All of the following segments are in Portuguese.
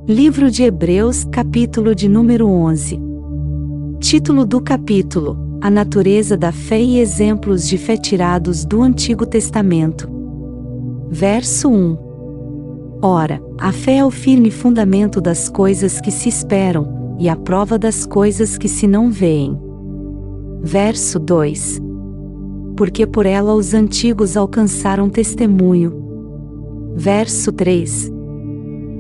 Livro de Hebreus, capítulo de número 11. Título do capítulo: A natureza da fé e exemplos de fé tirados do Antigo Testamento. Verso 1. Ora, a fé é o firme fundamento das coisas que se esperam, e a prova das coisas que se não veem. Verso 2. Porque por ela os antigos alcançaram testemunho. Verso 3.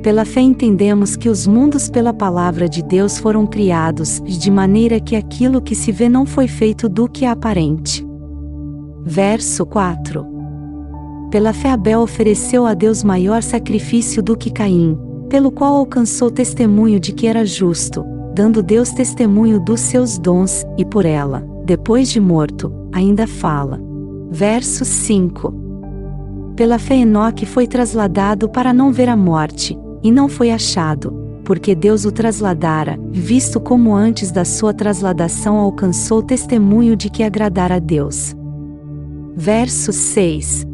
Pela fé entendemos que os mundos pela palavra de Deus foram criados, de maneira que aquilo que se vê não foi feito do que é aparente. Verso 4. Pela fé Abel ofereceu a Deus maior sacrifício do que Caim, pelo qual alcançou testemunho de que era justo, dando Deus testemunho dos seus dons, e por ela, depois de morto, ainda fala. Verso 5. Pela fé Enoque foi trasladado para não ver a morte, e não foi achado, porque Deus o trasladara, visto como antes da sua trasladação alcançou testemunho de que agradara a Deus. Verso 6.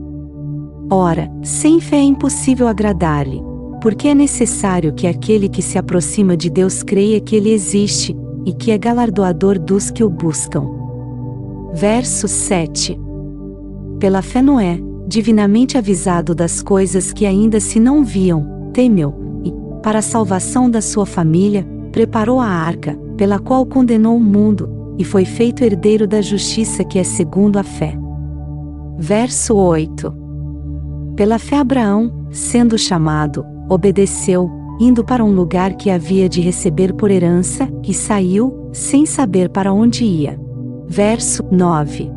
Ora, sem fé é impossível agradar-lhe, porque é necessário que aquele que se aproxima de Deus creia que ele existe, e que é galardoador dos que o buscam. Verso 7. Pela fé Noé, divinamente avisado das coisas que ainda se não viam, temeu, e, para a salvação da sua família, preparou a arca, pela qual condenou o mundo, e foi feito herdeiro da justiça que é segundo a fé. Verso 8. Pela fé Abraão, sendo chamado, obedeceu, indo para um lugar que havia de receber por herança, e saiu, sem saber para onde ia. Verso 9.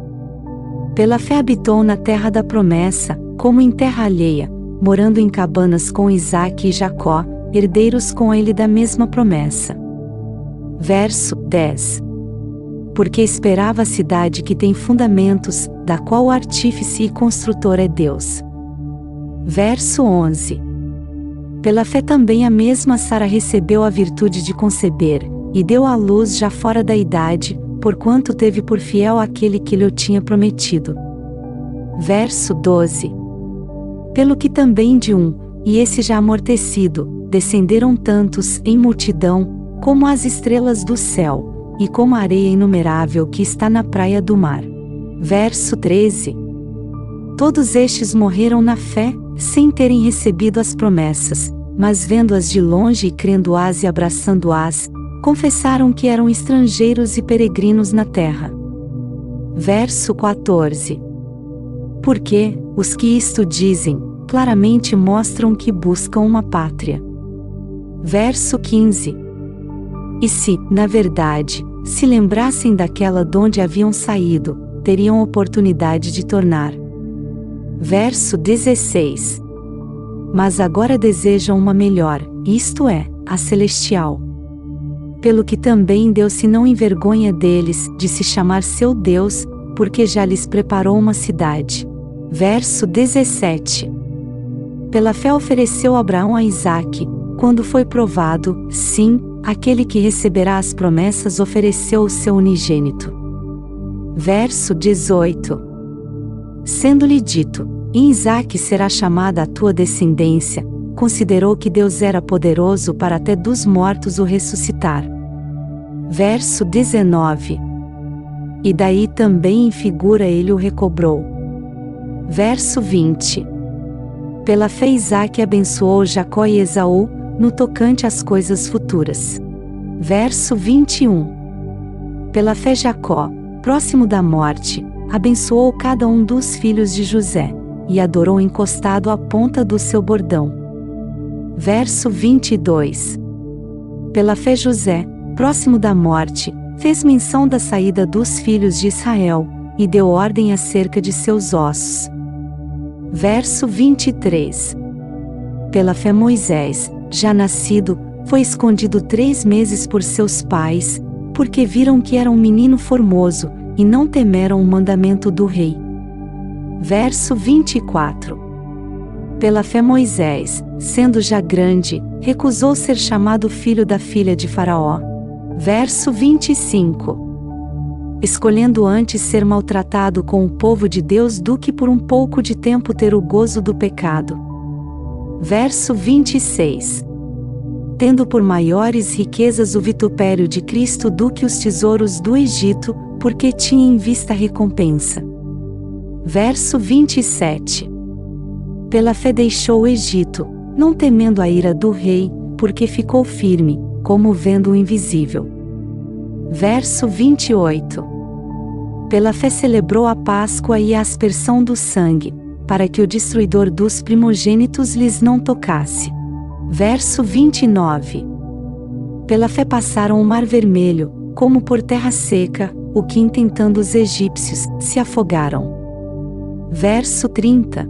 Pela fé habitou na terra da promessa, como em terra alheia, morando em cabanas com Isaque e Jacó, herdeiros com ele da mesma promessa. Verso 10. Porque esperava a cidade que tem fundamentos, da qual o artífice e construtor é Deus. Verso 11. Pela fé também a mesma Sara recebeu a virtude de conceber, e deu à luz já fora da idade, porquanto teve por fiel aquele que lhe o tinha prometido. Verso 12. Pelo que também de um, e esse já amortecido, descenderam tantos, em multidão, como as estrelas do céu, e como a areia inumerável que está na praia do mar. Verso 13. Todos estes morreram na fé, sem terem recebido as promessas, mas vendo-as de longe e crendo-as e abraçando-as, confessaram que eram estrangeiros e peregrinos na terra. Verso 14. Porque, os que isto dizem, claramente mostram que buscam uma pátria. Verso 15. E se, na verdade, se lembrassem daquela donde haviam saído, teriam oportunidade de tornar. Verso 16. Mas agora desejam uma melhor, isto é, a celestial. Pelo que também Deus se não envergonha deles, de se chamar seu Deus, porque já lhes preparou uma cidade. Verso 17. Pela fé ofereceu Abraão a Isaque, quando foi provado, sim, aquele que receberá as promessas ofereceu o seu unigênito. Verso 18. Sendo-lhe dito, em Isaque será chamada a tua descendência, considerou que Deus era poderoso para até dos mortos o ressuscitar. Verso 19. E daí também em figura ele o recobrou. Verso 20. Pela fé Isaque abençoou Jacó e Esaú, no tocante às coisas futuras. Verso 21. Pela fé Jacó, próximo da morte, abençoou cada um dos filhos de José, e adorou encostado à ponta do seu bordão. Verso 22. Pela fé José, próximo da morte, fez menção da saída dos filhos de Israel, e deu ordem acerca de seus ossos. Verso 23. Pela fé Moisés, já nascido, foi escondido 3 meses por seus pais, porque viram que era um menino formoso, e não temeram o mandamento do rei. Verso 24. Pela fé Moisés, sendo já grande, recusou ser chamado filho da filha de Faraó. Verso 25. Escolhendo antes ser maltratado com o povo de Deus do que por um pouco de tempo ter o gozo do pecado. Verso 26. tendo por maiores riquezas o vitupério de Cristo do que os tesouros do Egito, porque tinha em vista a recompensa. Verso 27. Pela fé deixou o Egito, não temendo a ira do rei, porque ficou firme, como vendo o invisível. Verso 28. Pela fé celebrou a Páscoa e a aspersão do sangue, para que o destruidor dos primogênitos lhes não tocasse. Verso 29. Pela fé passaram o mar vermelho, como por terra seca, o que intentando os egípcios, se afogaram. Verso 30.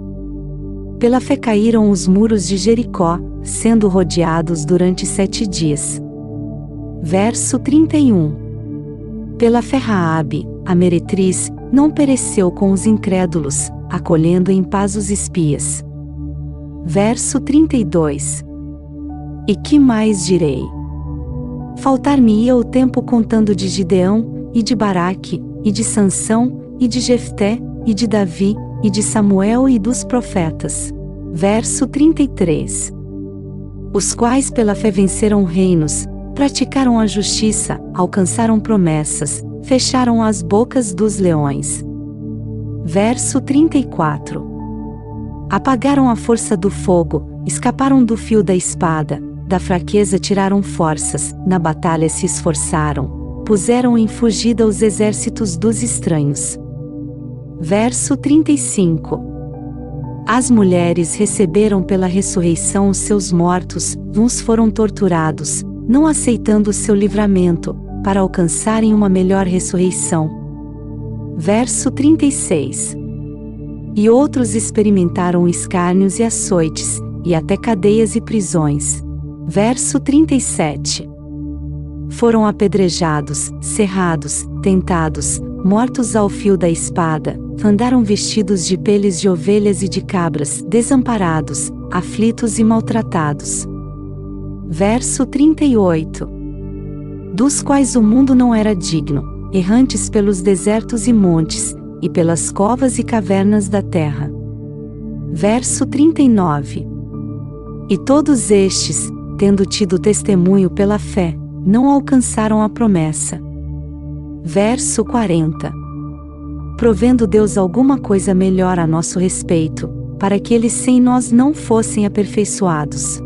Pela fé caíram os muros de Jericó, sendo rodeados durante 7 dias. Verso 31. Pela fé Raabe, a meretriz, não pereceu com os incrédulos, acolhendo em paz os espias. Verso 32. E que mais direi? Faltar-me-ia o tempo contando de Gideão, e de Baraque, e de Sansão, e de Jefté, e de Davi, e de Samuel e dos profetas. Verso 33. Os quais pela fé venceram reinos, praticaram a justiça, alcançaram promessas, fecharam as bocas dos leões. Verso 34. Apagaram a força do fogo, escaparam do fio da espada, da fraqueza tiraram forças, na batalha se esforçaram, puseram em fugida os exércitos dos estranhos. Verso 35. As mulheres receberam pela ressurreição os seus mortos, uns foram torturados, não aceitando o seu livramento, para alcançarem uma melhor ressurreição. Verso 36. E outros experimentaram escárnios e açoites, e até cadeias e prisões. Verso 37. Foram apedrejados, cerrados, tentados, mortos ao fio da espada, andaram vestidos de peles de ovelhas e de cabras, desamparados, aflitos e maltratados. Verso 38. Dos quais o mundo não era digno, errantes pelos desertos e montes, e pelas covas e cavernas da terra. Verso 39. E todos estes, tendo tido testemunho pela fé, não alcançaram a promessa. Verso 40. Provendo Deus alguma coisa melhor a nosso respeito, para que eles sem nós não fossem aperfeiçoados.